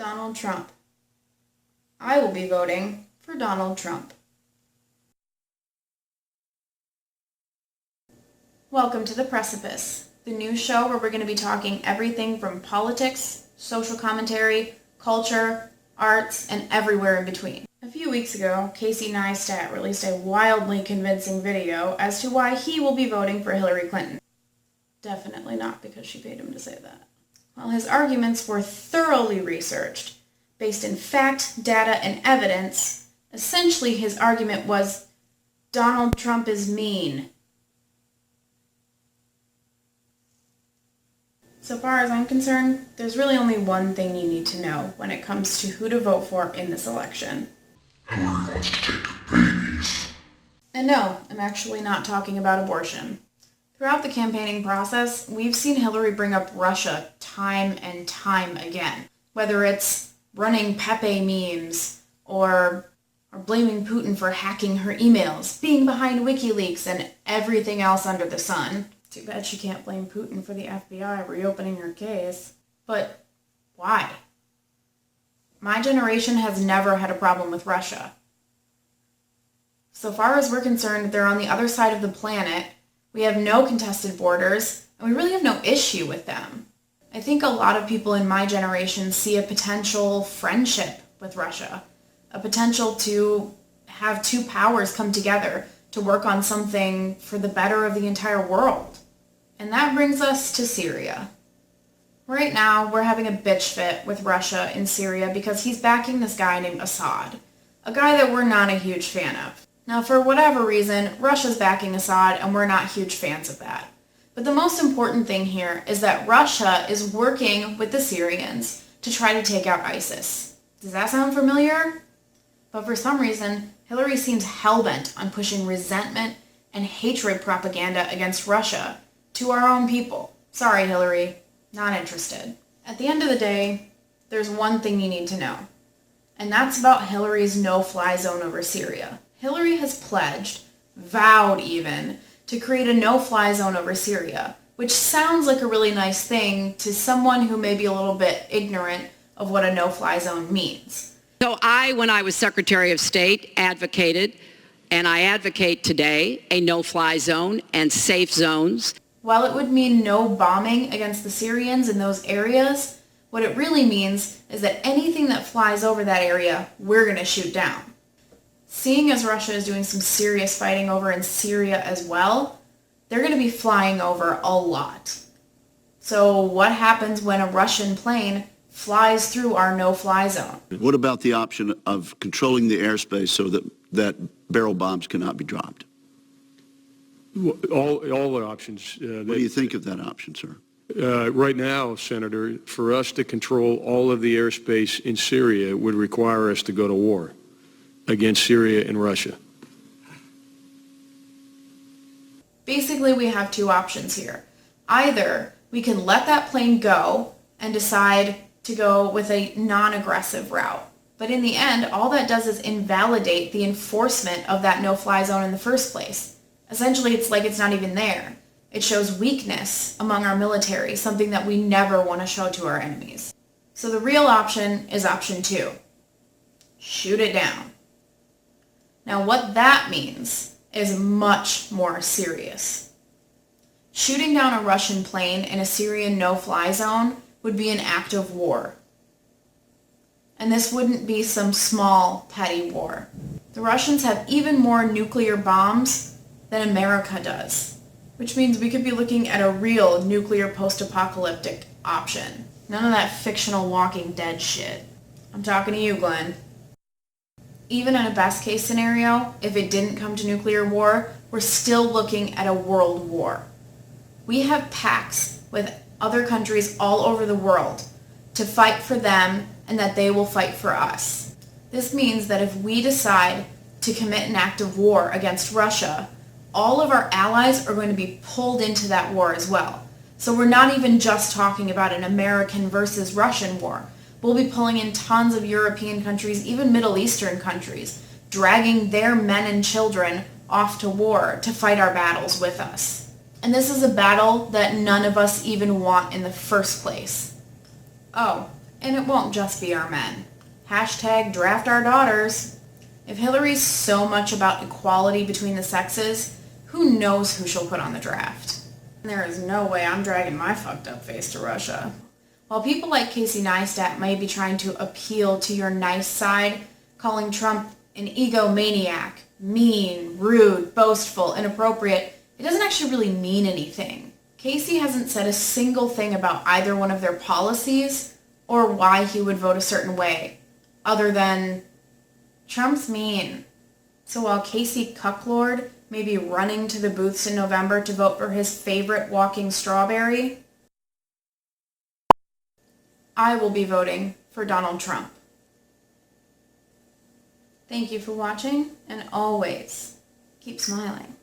Donald Trump. I will be voting for Donald Trump. Welcome to the Precipice, the new show where we're going to be talking everything from politics, social commentary, culture, arts, and everywhere in between. A few weeks ago, Casey Neistat released a wildly convincing video as to why he will be voting for Hillary Clinton. Definitely not because she paid him to say that. While his arguments were thoroughly researched, based in fact, data, and evidence, essentially his argument was, Donald Trump is mean. So far as I'm concerned, there's really only one thing you need to know when it comes to who to vote for in this election. Hillary wants to take babies. And no, I'm actually not talking about abortion. Throughout the campaigning process, we've seen Hillary bring up Russia time and time again. Whether it's running Pepe memes, or blaming Putin for hacking her emails, being behind WikiLeaks, and everything else under the sun. Too bad she can't blame Putin for the FBI reopening her case. But why? My generation has never had a problem with Russia. So far as we're concerned, they're on the other side of the planet. We have no contested borders, and we really have no issue with them. I think a lot of people in my generation see a potential friendship with Russia, a potential to have two powers come together to work on something for the better of the entire world. And that brings us to Syria. Right now, we're having a bitch fit with Russia in Syria because he's backing this guy named Assad, a guy that we're not a huge fan of. Now, for whatever reason, Russia's backing Assad, and we're not huge fans of that. But the most important thing here is that Russia is working with the Syrians to try to take out ISIS. Does that sound familiar? But for some reason, Hillary seems hell-bent on pushing resentment and hatred propaganda against Russia to our own people. Sorry, Hillary, not interested. At the end of the day, there's one thing you need to know, and that's about Hillary's no-fly zone over Syria. Hillary has pledged, vowed even, to create a no-fly zone over Syria, which sounds like a really nice thing to someone who may be a little bit ignorant of what a no-fly zone means. So when I was Secretary of State, advocated, and I advocate today, a no-fly zone and safe zones. While it would mean no bombing against the Syrians in those areas, what it really means is that anything that flies over that area, we're going to shoot down. Seeing as Russia is doing some serious fighting over in Syria as well, they're going to be flying over a lot. So what happens when a Russian plane flies through our no-fly zone? What about the option of controlling the airspace so that barrel bombs cannot be dropped? All the options. What do you think of that option, sir? Right now, Senator, for us to control all of the airspace in Syria would require us to go to war against Syria and Russia. Basically, we have two options here. Either we can let that plane go and decide to go with a non-aggressive route. But in the end, all that does is invalidate the enforcement of that no-fly zone in the first place. Essentially, it's like it's not even there. It shows weakness among our military, something that we never want to show to our enemies. So the real option is option 2. Shoot it down. Now what that means is much more serious. Shooting down a Russian plane in a Syrian no-fly zone would be an act of war. And this wouldn't be some small, petty war. The Russians have even more nuclear bombs than America does, which means we could be looking at a real nuclear post-apocalyptic option. None of that fictional Walking Dead shit. I'm talking to you, Glenn. Even in a best case scenario, if it didn't come to nuclear war, we're still looking at a world war. We have pacts with other countries all over the world to fight for them and that they will fight for us. This means that if we decide to commit an act of war against Russia, all of our allies are going to be pulled into that war as well. So we're not even just talking about an American versus Russian war. We'll be pulling in tons of European countries, even Middle Eastern countries, dragging their men and children off to war to fight our battles with us. And this is a battle that none of us even want in the first place. Oh, And it won't just be our men. Hashtag draft our daughters. If Hillary's so much about equality between the sexes, who knows who she'll put on the draft? There is no way I'm dragging my fucked up face to Russia. While people like Casey Neistat may be trying to appeal to your nice side, calling Trump an egomaniac, mean, rude, boastful, inappropriate, it doesn't actually really mean anything. Casey hasn't said a single thing about either one of their policies or why he would vote a certain way, other than Trump's mean. So while Casey Cucklord may be running to the booths in November to vote for his favorite walking strawberry, I will be voting for Donald Trump. Thank you for watching, and always keep smiling.